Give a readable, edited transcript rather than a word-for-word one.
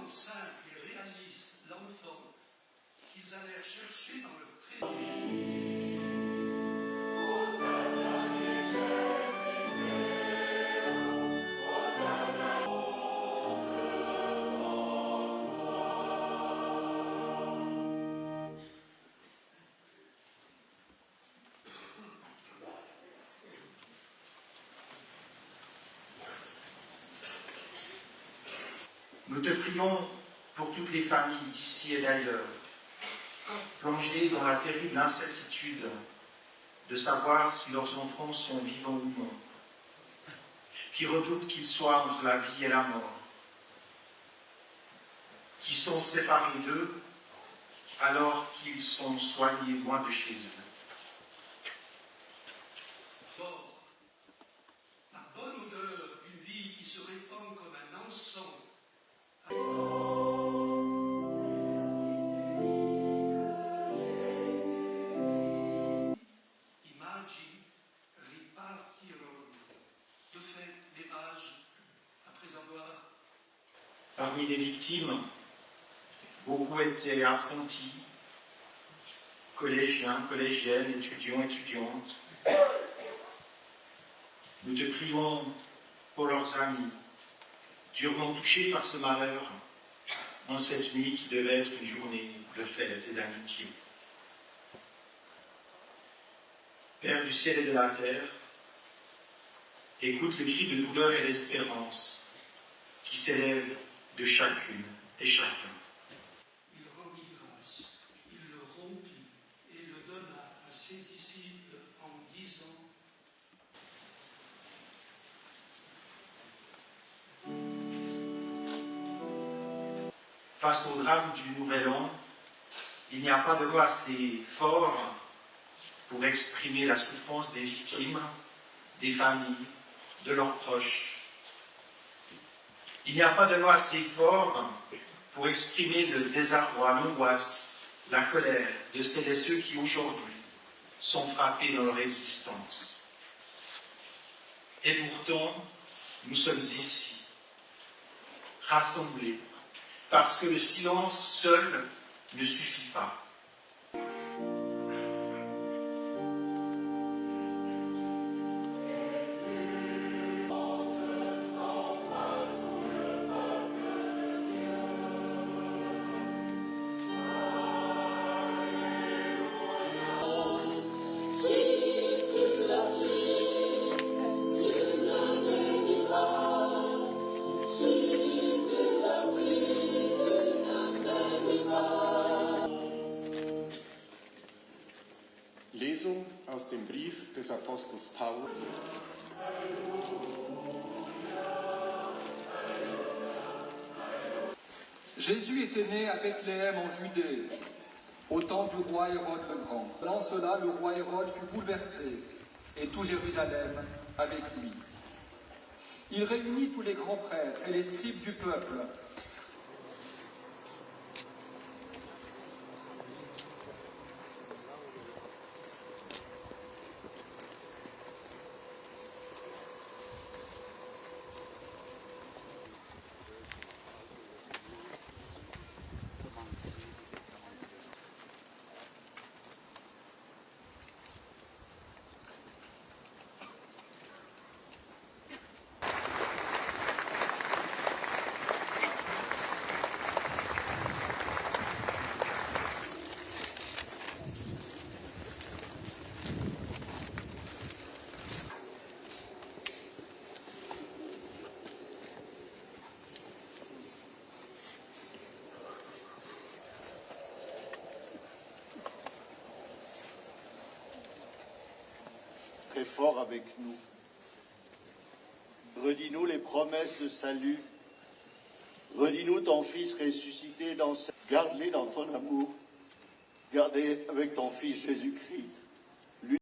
tellement simple et réaliste l'enfant qu'ils allèrent chercher dans leur trésor. Nous te prions pour toutes les familles d'ici et d'ailleurs, plongées dans la terrible incertitude de savoir si leurs enfants sont vivants ou non, qui redoutent qu'ils soient entre la vie et la mort, qui sont séparés d'eux alors qu'ils sont soignés loin de chez eux. Or, la bonne odeur d'une vie qui se répand comme un encens. Immagini ripartirono. De fait, les mages, après avoir... Parmi les victimes, beaucoup étaient apprentis, collégiens, collégiennes, étudiants, étudiantes. Nous te prions pour leurs amis, durement touchés par ce malheur, en cette nuit qui devait être une journée de fête et d'amitié. Père du ciel et de la terre, écoute le cri de douleur et d'espérance qui s'élève de chacune et chacun. Il remit grâce, il le rompit et le donna à ses disciples en disant: Face au drame du Nouvel An, il n'y a pas de mot assez fort pour exprimer la souffrance des victimes, des familles, de leurs proches. Il n'y a pas de mot assez fort pour exprimer le désarroi, l'angoisse, la colère de celles et ceux qui aujourd'hui sont frappés dans leur existence. Et pourtant, nous sommes ici, rassemblés, parce que le silence seul ne suffit pas. Lesung aus dem Brief des Apostels Paulus. Jésus était né à Bethléem en Judée, au temps du roi Hérode le Grand. Dans cela, le roi Hérode fut bouleversé, et tout Jérusalem avec lui. Il réunit tous les grands prêtres et les scribes du peuple. Très fort avec nous. Redis-nous les promesses de salut. Redis-nous ton Fils ressuscité dans sa... Garde-les dans ton amour. Garde-les avec ton Fils Jésus-Christ.